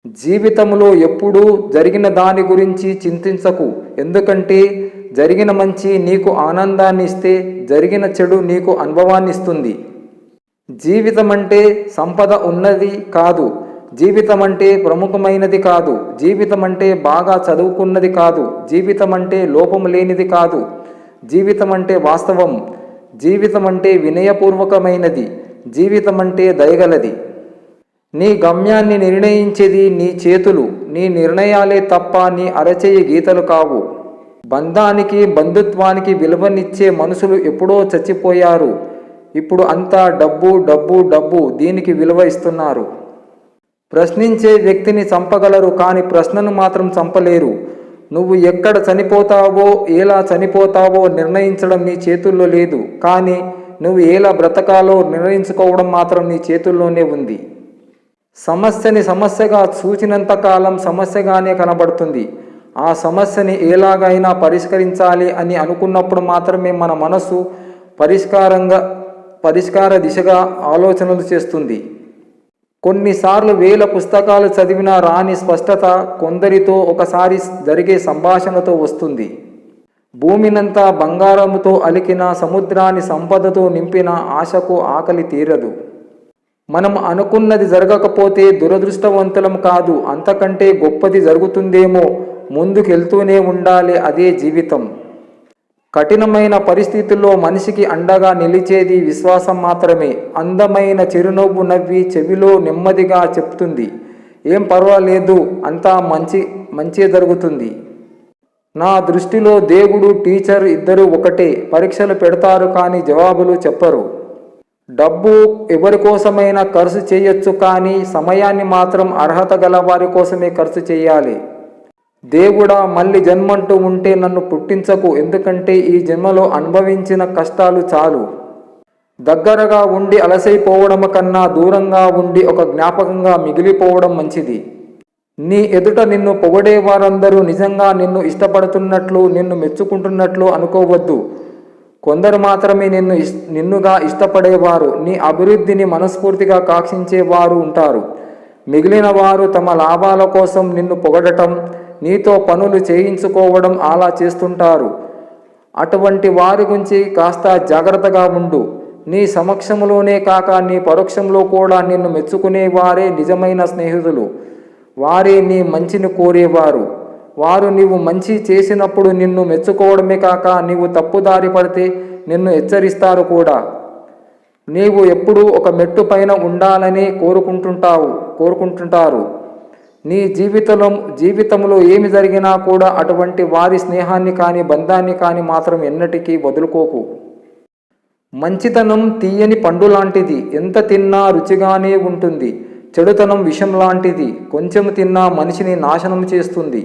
జీవితంలో ఎప్పుడూ జరిగిన దాని గురించి చింతించకు. ఎందుకంటే జరిగిన మంచి నీకు ఆనందాన్ని ఇస్తే జరిగిన చెడు నీకు అనుభవాన్ని ఇస్తుంది. జీవితం అంటే సంపద ఉన్నది కాదు. జీవితం అంటే ప్రముఖమైనది కాదు. జీవితం అంటే బాగా చదువుకున్నది కాదు. జీవితం అంటే లోపం లేనిది కాదు. జీవితం అంటే వాస్తవం. జీవితం అంటే వినయపూర్వకమైనది. జీవితం అంటే దయగలది. నీ గమ్యాన్ని నిర్ణయించేది నీ చేతులు. నీ నిర్ణయాలే తప్ప నీ అరచేయి గీతలు కావు. బంధానికి బంధుత్వానికి విలువనిచ్చే మనుషులు ఎప్పుడో చచ్చిపోయారు. ఇప్పుడు అంతా డబ్బు డబ్బు డబ్బు దీనికి విలువ ఇస్తున్నారు. ప్రశ్నించే వ్యక్తిని చంపగలరు, కానీ ప్రశ్నను మాత్రం చంపలేరు. నువ్వు ఎక్కడ చనిపోతావో ఎలా చనిపోతావో నిర్ణయించడం నీ చేతుల్లో లేదు, కానీ నువ్వు ఎలా బ్రతకాలో నిర్ణయించుకోవడం మాత్రం నీ చేతుల్లోనే ఉంది. సమస్యని సమస్యగా చూచినంతకాలం సమస్యగానే కనబడుతుంది. ఆ సమస్యని ఎలాగైనా పరిష్కరించాలి అని అనుకున్నప్పుడు మాత్రమే మన మనసు పరిష్కార దిశగా ఆలోచనలు చేస్తుంది. కొన్నిసార్లు వేల పుస్తకాలు చదివినా రాని స్పష్టత కొందరితో ఒకసారి జరిగే సంభాషణతో వస్తుంది. భూమినంతా బంగారముతో అలికిన, సముద్రాన్ని సంపదతో నింపిన ఆశకు ఆకలి తీరదు. మనం అనుకున్నది జరగకపోతే దురదృష్టవంతులం కాదు, అంతకంటే గొప్పది జరుగుతుందేమో ముందుకెళ్తూనే ఉండాలి. అదే జీవితం. కఠినమైన పరిస్థితుల్లో మనిషికి అండగా నిలిచేది విశ్వాసం మాత్రమే. అందమైన చిరునవ్వు నవ్వి చెవిలో నెమ్మదిగా చెప్తుంది, ఏం పర్వాలేదు, అంతా మంచి జరుగుతుంది. నా దృష్టిలో దేవుడు, టీచర్ ఇద్దరు ఒకటే. పరీక్షలు పెడతారు కానీ జవాబులు చెప్పరు. డబ్బు ఎవరి కోసమైనా ఖర్చు చేయొచ్చు, కానీ సమయాన్ని మాత్రం అర్హత గల వారి కోసమే ఖర్చు చేయాలి. దేవుడా, మళ్ళీ జన్మంటూ ఉంటే నన్ను పుట్టించకు, ఎందుకంటే ఈ జన్మలో అనుభవించిన కష్టాలు చాలు. దగ్గరగా ఉండి అలసైపోవడం కన్నా దూరంగా ఉండి ఒక జ్ఞాపకంగా మిగిలిపోవడం మంచిది. నీ ఎదుట నిన్ను పొగడే వారందరూ నిజంగా నిన్ను ఇష్టపడుతున్నట్లు, నిన్ను మెచ్చుకుంటున్నట్లు అనుకోవద్దు. కొందరు మాత్రమే నిన్నుగా ఇష్టపడేవారు, నీ అభివృద్ధిని మనస్ఫూర్తిగా కాక్షించేవారు ఉంటారు. మిగిలిన వారు తమ లాభాల కోసం నిన్ను పొగడటం, నీతో పనులు చేయించుకోవడం అలా చేస్తుంటారు. అటువంటి వారి గురించి కాస్త జాగ్రత్తగా ఉండు. నీ సమక్షంలోనే కాక నీ పరోక్షంలో కూడా నిన్ను మెచ్చుకునేవారే నిజమైన స్నేహితులు. వారే నీ మంచిని కోరేవారు. వారు నీవు మంచి చేసినప్పుడు నిన్ను మెచ్చుకోవడమే కాక నీవు తప్పుదారి పడితే నిన్ను హెచ్చరిస్తారు కూడా. నీవు ఎప్పుడూ ఒక మెట్టు పైన ఉండాలని కోరుకుంటుంటారు. నీ జీవితంలో ఏమి జరిగినా కూడా అటువంటి వారి స్నేహాన్ని కానీ బంధాన్ని కానీ మాత్రం ఎన్నటికీ వదులుకోకు. మంచితనం తీయని పండు లాంటిది. ఎంత తిన్నా రుచిగానే ఉంటుంది. చెడుతనం విషం లాంటిది. కొంచెం తిన్నా మనిషిని నాశనం చేస్తుంది.